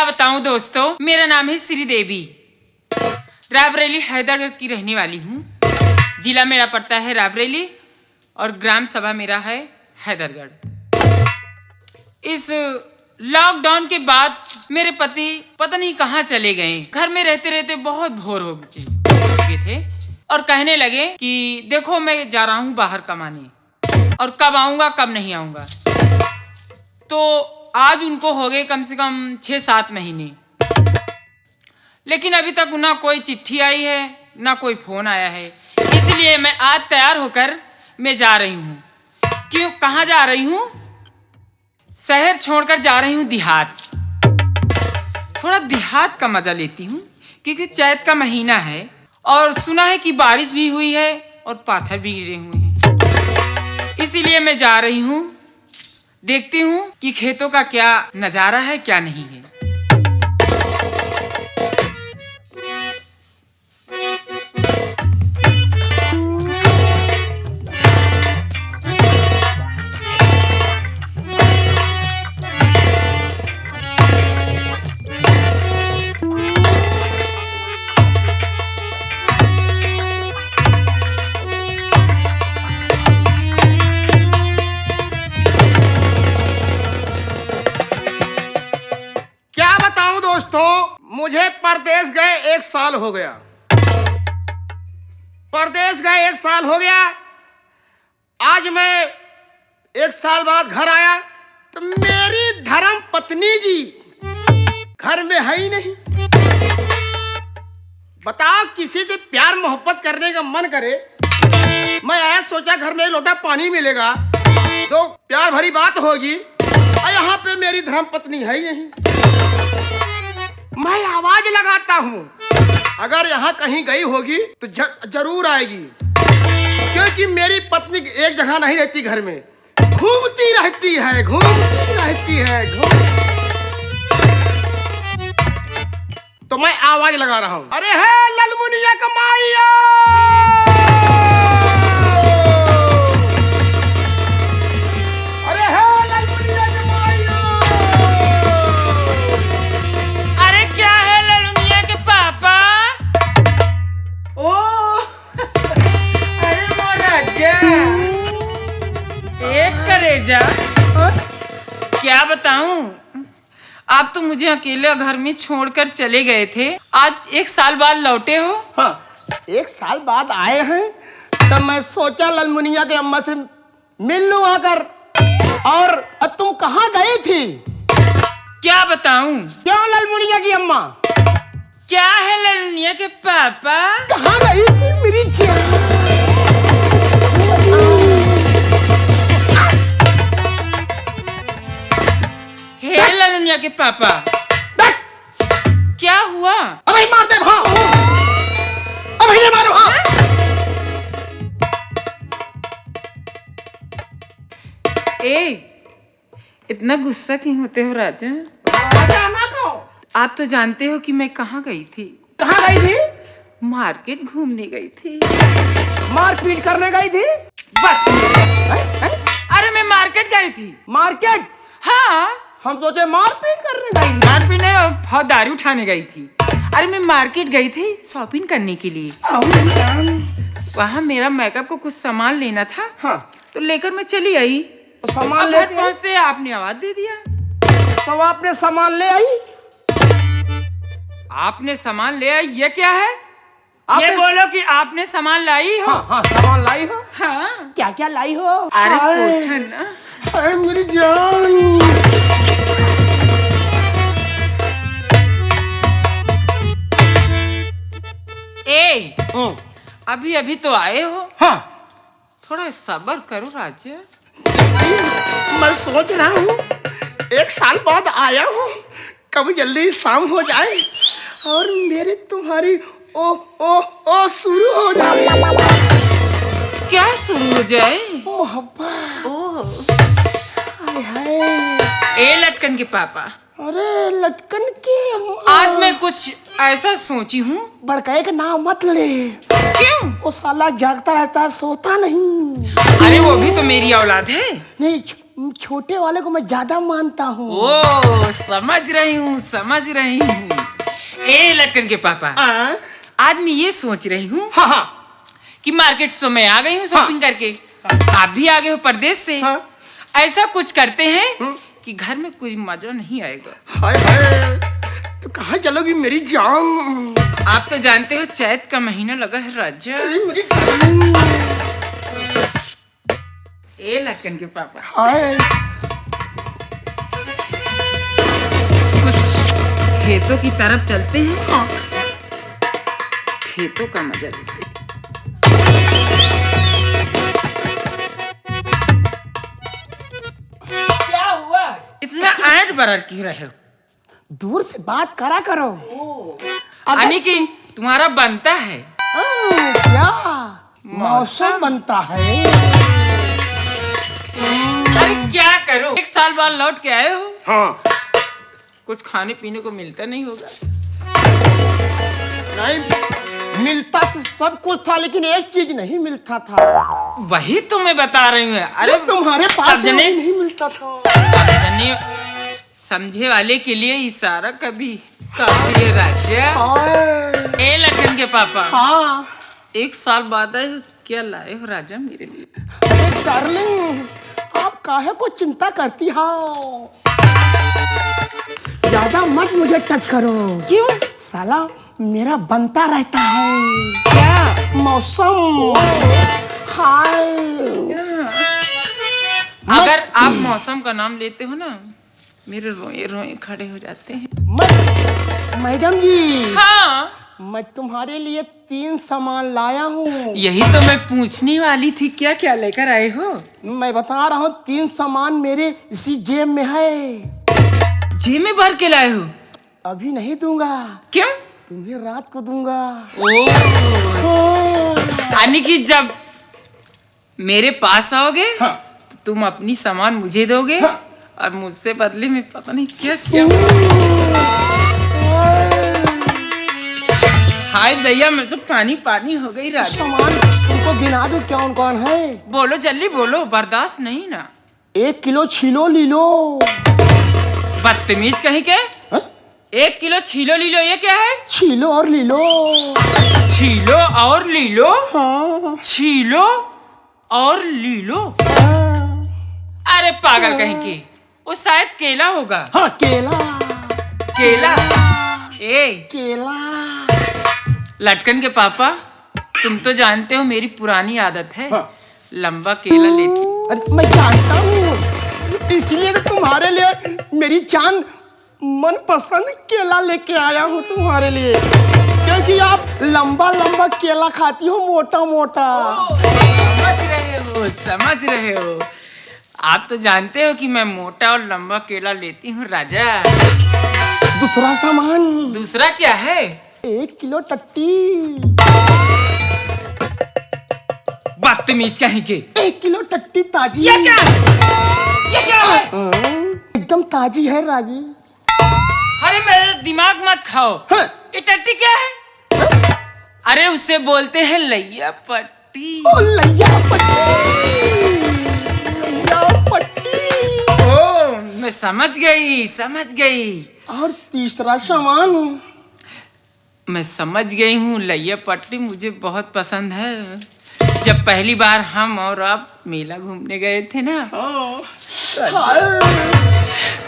क्या बताऊं दोस्तों, मेरा नाम है श्रीदेवी। रायबरेली हैदरगढ़ की रहने वाली हूँ। जिला मेरा पड़ता है रायबरेली और ग्राम सभा मेरा है हैदरगढ़। इस लॉकडाउन के बाद मेरे पति पता नहीं कहाँ चले गए। घर में रहते रहते बहुत बोर हो चुके थे और कहने लगे कि देखो मैं जा रहा हूँ बाहर कमाने और कब आऊँगा कब नहीं आऊँगा। तो आज उनको हो गए कम से कम 6-7 महीने, लेकिन अभी तक ना कोई चिट्ठी आई है ना कोई फोन आया है। इसलिए मैं आज तैयार होकर मैं जा रही हूँ। क्यों, कहाँ जा रही हूँ? शहर छोड़कर जा रही हूँ देहात। थोड़ा देहात का मजा लेती हूँ क्योंकि चैत का महीना है और सुना है कि बारिश भी हुई है और पाथर भी गिरे हुए हैं। इसीलिए मैं जा रही हूँ, देखती हूँ कि खेतों का क्या नजारा है क्या नहीं है। मुझे परदेश गए 1 साल हो गया। परदेश गए 1 साल हो गया। आज मैं 1 साल बाद घर आया तो मेरी धर्म पत्नी जी घर में है ही नहीं। बताओ, किसी से प्यार मोहब्बत करने का मन करे, मैं आया सोचा घर में 1 लोटा पानी मिलेगा तो प्यार भरी बात होगी, और यहाँ पे मेरी धर्म पत्नी है ही नहीं। मैं आवाज लगाता हूँ, अगर यहाँ कहीं गई होगी तो जरूर आएगी, क्योंकि मेरी पत्नी एक जगह नहीं रहती, घर में घूमती रहती है, घूमती रहती है। तो मैं आवाज लगा रहा हूँ, अरे है ललमुनिया कमाइया, क्या बताऊं, आप तो मुझे अकेले घर में छोड़कर चले गए थे। आज 1 साल बाद लौटे हो। हाँ, 1 साल बाद आए हैं तो मैं सोचा ललमुनिया के अम्मा से मिल लूं आकर। और तुम कहाँ गई थी? क्या बताऊं? क्यों ललमुनिया की अम्मा? क्या है ललमुनिया के पापा? कहाँ गई थी मेरी जान? हे ललमुनिया के पापा, क्या हुआ? अबे मार दे भाव, अबे ये मारो हाँ। इतना गुस्सा क्यों होते हो राजा? राजा ना कहो। आप तो जानते हो कि मैं कहाँ गई थी। कहाँ गई थी? मार्केट घूमने गई थी। मारपीट करने गई थी? बस अरे मैं मार्केट गई थी। मार्केट? हाँ, हम सोचे मारपीट करने गई थी। मारपीट नहीं, फौजदारी उठाने गई थी। अरे मैं मार्केट गई थी शॉपिंग करने के लिए। वहाँ मेरा मेकअप को कुछ सामान लेना था। हाँ। तो लेकर मैं चली आई। तो सामान ले पहुँचते आपने आवाज दे दिया। तो आपने सामान ले आई? आपने सामान ले आई, ये क्या है? ये बोलो कि आपने सामान लाई हो। हाँ, हाँ, सामान लाई हो। हाँ, क्या क्या लाई हो? अरे पूछो ना। अरे मेरी जान, अभी अभी तो आए हो। हाँ, थोड़ा सब्र करो राजा। मैं सोच रहा हूँ 1 साल बाद आया हूँ, कभी जल्दी शाम हो जाए और मेरी तुम्हारी ओ शुरू हो जाए। क्या शुरू हो जाए? मोहब्बत। हाय हाय। ए लटकन के पापा। अरे लटकन के आज मैं कुछ ऐसा सोची हूँ। बड़काए का नाम मत ले। क्यों? वो साला जागता रहता है, सोता नहीं। अरे वो भी तो मेरी औलाद है। नहीं, छोटे वाले को मैं ज्यादा मानता हूँ। ओ समझ रही हूँ, समझ रही हूँ। ए लटकन के पापा, आज मैं ये सोच रही हूँ हाँ हाँ कि मार्केट से मैं आ गई हूँ शॉपिंग करके, आप भी आ गए हो परदेश से। ऐसा कुछ करते हैं कि घर में कुछ मजा नहीं आएगा। हाय हाय, तो कहाँ चलोगी मेरी जान? आप तो जानते हो चैत का महीना लगा है राजा। मेरी जान। ए लटकन के पापा, हाय, कुछ खेतों की तरफ चलते हैं, खेतों का मजा लेते हैं। क्या हुआ, इतना आंट बरर क्यों रहे हो? दूर से बात करा करो। यानी कि तुम्हारा बनता है क्या मौसम बनता है? अरे क्या करो, एक साल बाद लौट के आए हो, हाँ कुछ खाने पीने को मिलता नहीं होगा। नहीं मिलता तो सब कुछ था, लेकिन एक चीज नहीं मिलता था। वही तो मैं बता रही हूँ। अरे जो तुम्हारे पास समझने नहीं मिलता था। समझे वाले के लिए इशारा कभी काफी है राजा। हाय, ए लटकन के पापा, हाँ एक साल बाद आए हो, क्या लाए हो राजा मेरे लिए? अरे डार्लिंग, आप काहे को चिंता करती हो? ज्यादा मत मुझे टच करो। क्यों? साला मेरा बनता रहता है। क्या मौसम। हाय, अगर आप मौसम का नाम लेते हो ना, मेरे रोए रोए खड़े हो जाते हैं। मैडम जी, हाँ, मैं तुम्हारे लिए 3 सामान लाया हूँ। यही तो मैं पूछने वाली थी, क्या क्या लेकर आए हो? मैं बता रहा हूँ, 3 सामान मेरे इसी जेब में है। जेब में भर के लाए हो? अभी नहीं दूंगा, क्यों? तुम्हें रात को दूंगा। यानी कि जब मेरे पास आओगे, हाँ। तो तुम अपनी सामान मुझे दोगे, हाँ। और मुझसे बदले में पता नहीं क्या क्या। हाय दैया, मैं तो पानी पानी हो गई राजा। सामान तुमको गिना दूं, कौन कौन है? बोलो जल्दी बोलो, बर्दाश्त नहीं ना। 1 किलो छीलो लीलो। बदतमीज कहीं के। 1 किलो छीलो लीलो, ये क्या है? छीलो और लीलो। छीलो और लीलो? हाँ। छीलो और लीलो? अरे पागल कहीं की, वो शायद केला होगा। हाँ केला। केला? ए केला। लटकन के पापा, तुम तो जानते हो मेरी पुरानी आदत है, हाँ। लंबा केला लेती। अरे मैं जानता हूँ, इसलिए तो तुम्हारे लिए मेरी जान मनपसंद केला लेके आया हूँ तुम्हारे लिए, क्योंकि आप लंबा लंबा केला खाती हो, मोटा मोटा। समझ रहे हो, समझ रहे हो। आप तो जानते हो कि मैं मोटा और लंबा केला लेती हूँ राजा। दूसरा सामान। दूसरा क्या है? 1 किलो टट्टी। बदतमीज कहीं के। 1 किलो टट्टी ताजी। ये क्या है? ये क्या है? एकदम ताजी है राजी। अरे मेरा दिमाग मत खाओ। हाँ। ये टट्टी क्या है? अरे उसे बोलते हैं लैया पट्टी। ओ लैया पट्टी। लैया पट्टी। ओ मैं समझ गई, समझ गई। और तीसरा सामान। मैं समझ गई हूँ, लैया पट्टी मुझे बहुत पसंद है। जब पहली बार हम और आप मेला घूमने गए थे ना,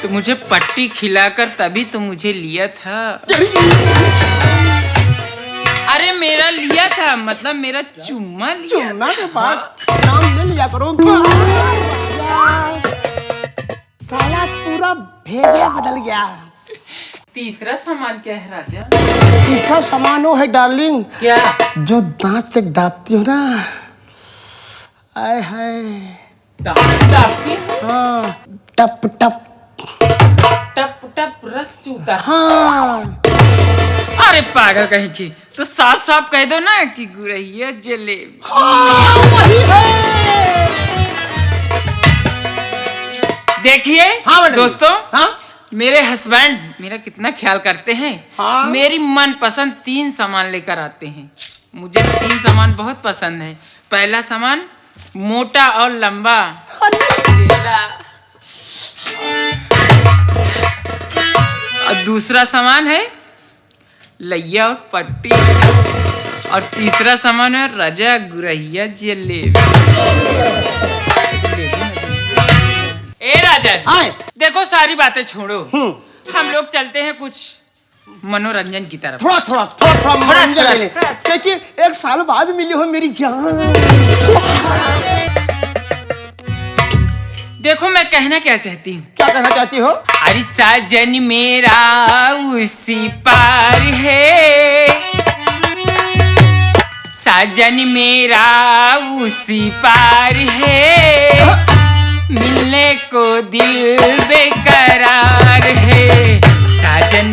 तो मुझे पट्टी खिलाकर तभी तो मुझे लिया था। अरे मेरा लिया था, मतलब मेरा चुम्मा लिया। चुम्मा के बाद नाम ले लिया करो। साला पूरा भेजा बदल गया। तीसरा सामान क्या है राजा? तीसरा सामान वो है डार्लिंग, क्या? जो दांत से दाबती हो ना। आय हाय। दाबती? हाँ, टप टप टप टप रस चूता। हाँ। अरे पागल कहीं की, तो साफ साफ कह दो ना कि गुरैया जलेबी। हाँ, वही है। देखिए हाँ दोस्तों, हाँ? मेरे हस्बैंड मेरा कितना ख्याल करते हैं। हाँ? मेरी मनपसंद 3 सामान लेकर आते हैं। मुझे 3 सामान बहुत पसंद है। पहला सामान मोटा और लंबा केला। दूसरा सामान है लैया और पट्टी, और तीसरा सामान है रजा गुरैया जलेबी। ए राजा जी, आए। देखो सारी बातें छोड़ो, हम लोग चलते हैं कुछ मनोरंजन की तरफ। थोड़ा मनोरंजन ले ले, थोड़ा। क्योंकि 1 साल बाद मिली हो मेरी जान। देखो मैं कहना क्या चाहती हूँ। क्या कहना चाहती हो? अरे साजन मेरा उसी पार है, साजन मेरा उसी पार है, मिलने को दिल बेकरार है साजन।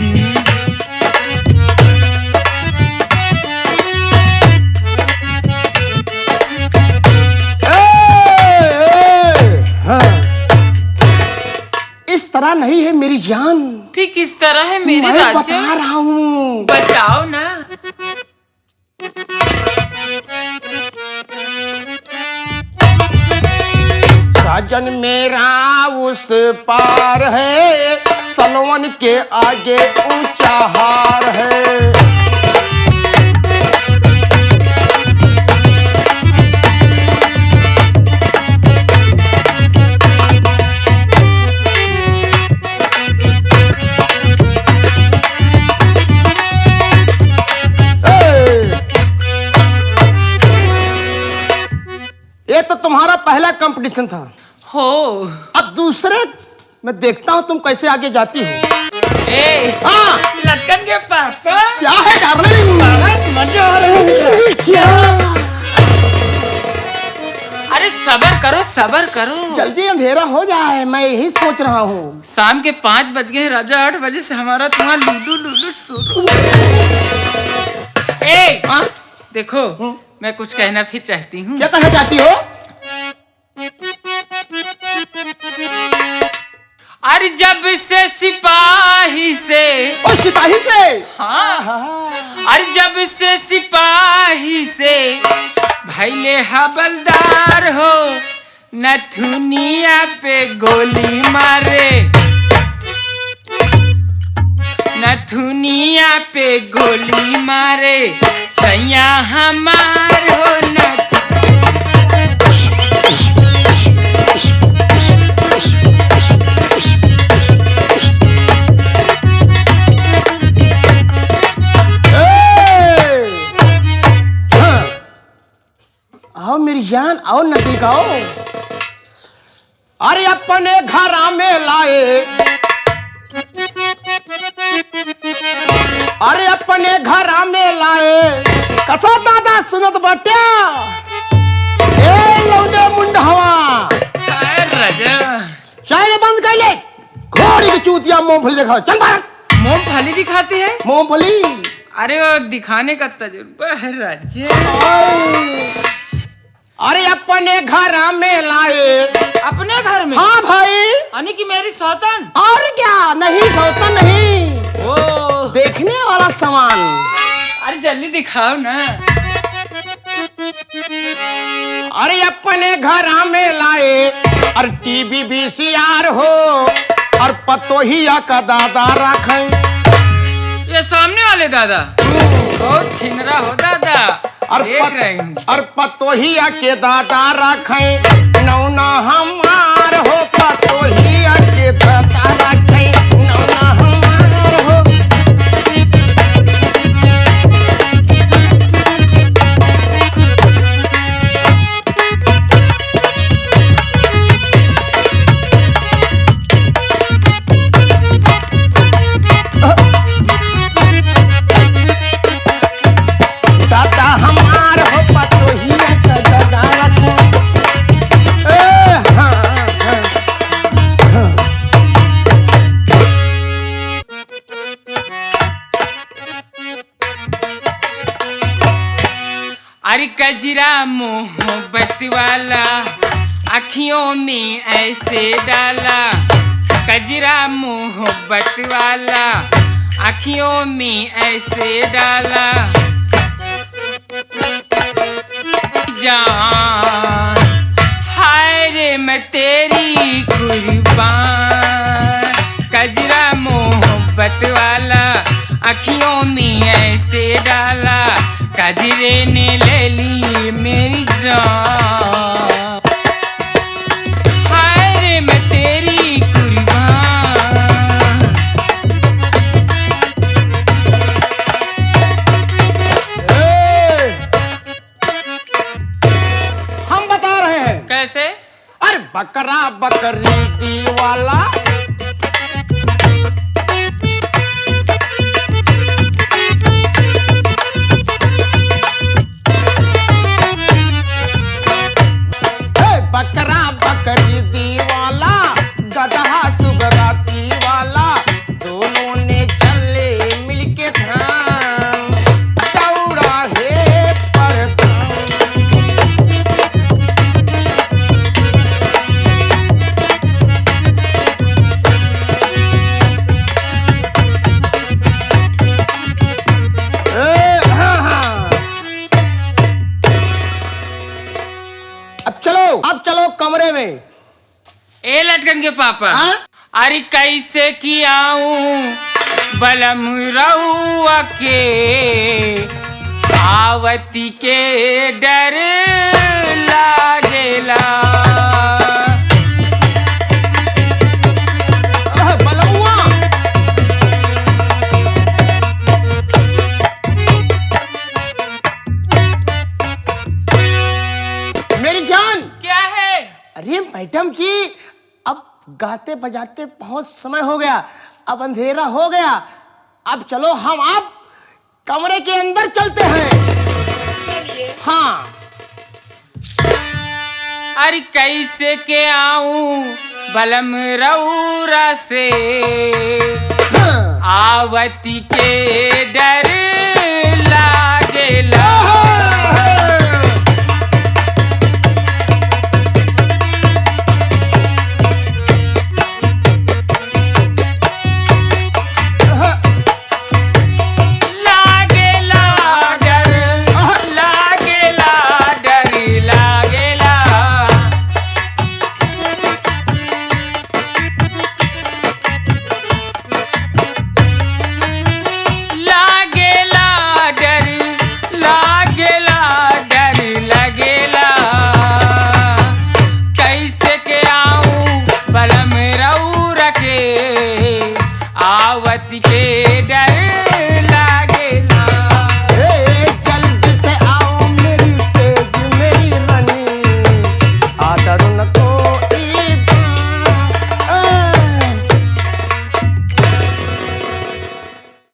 इस तरह नहीं है मेरी जान। फिर किस तरह है मेरे मैं राजा? बता रहा हूँ। बताओ ना। साजन मेरा उस पार है, सलवन के आगे ऊंचा हार है। ये तो तुम्हारा पहला कंपटीशन था। हो अब दूसरे मैं देखता हूँ तुम कैसे आगे जाती हो। ए हाँ, लटकन के पापा, क्या है डार्लिंग? बहुत मजा आ रहा है। अरे सबर करो सबर करो, जल्दी अंधेरा हो जाए, मैं यही सोच रहा हूँ। शाम के 5 बज गए राजा, 8 बजे से हमारा तुम्हारा लूडू लूडू शुरू। ए हाँ? देखो मैं कुछ कहना फिर चाहती हूँ। क्या कहना चाहती हो? अरे जब से सिपाही से, ओ सिपाही से? हाँ, अरे जब से सिपाही से भैले हवलदार हो, नथुनिया पे गोली मारे, नथुनिया पे गोली मारे, सैया हमार हो नथ। आओ मेरी जान, आओ नदी का आओ। अरे अपने घर में लाए, अरे अपने घर में लाए, कसा दादा सुनत बट्या, ए लौंडे मुंडहवा, राजा चाय बंद कर ले, घोड़ी की चूतिया मूंगफली दिखाओ, चल बाहर। मूंगफली दिखाते हैं? मूंगफली? अरे वो दिखाने का तजुर्बा है राजा। अरे अपने घर में लाए। अपने घर में? हाँ भाई। यानी कि मेरी सौतन? और क्या, नहीं सौतन नहीं, ओ देखने वाला सामान। अरे जल्दी दिखाओ ना। अरे अपने घर में लाए, और टीवी VCR हो, और पतोहिया का दादा रखे। ये सामने वाले दादा बहुत छिनरा हो दादा, और देख रहे हूँ। और पतोहिया के दादा रखे, नौना हमार हो, पतोहिया के दादा रखे, नौना हमार हो। दादा हमार हो, पतोहिया का दादा रखे। हाँ, हाँ, हाँ। अरे कजरा मोहब्बत वाला, आँखियों में ऐसे डाला, कजरा मोहब्बत वाला, आँखियों में ऐसे डाला, जान हाय रे मैं तेरी कुर्बान, कजरा मोहब्बत वाला। अखियों में ऐसे डाला कजरे ने ले ली मेरी जान। हाय रे मैं तेरी कुर्बान। हम बता रहे हैं। कैसे? अरे बकरा बकरी दी वाला बकरा बकरी दी वाला गदहा सुगराती वाला दोनों ने चले मिलके धाम दौड़ा है परधाम। अब चलो कमरे में। ए लटकन के पापा, हाँ? अरे कैसे कि आऊं बलम रउआ के आवती के डर लागेला। बलौआ मेरी जान। क्या है? अरे मैडम जी, अब गाते बजाते बहुत समय हो गया, अब अंधेरा हो गया, अब चलो हम आप कमरे के अंदर चलते हैं। हाँ। अरे कैसे के आऊं बलम रउरा से हाँ। आवती के डर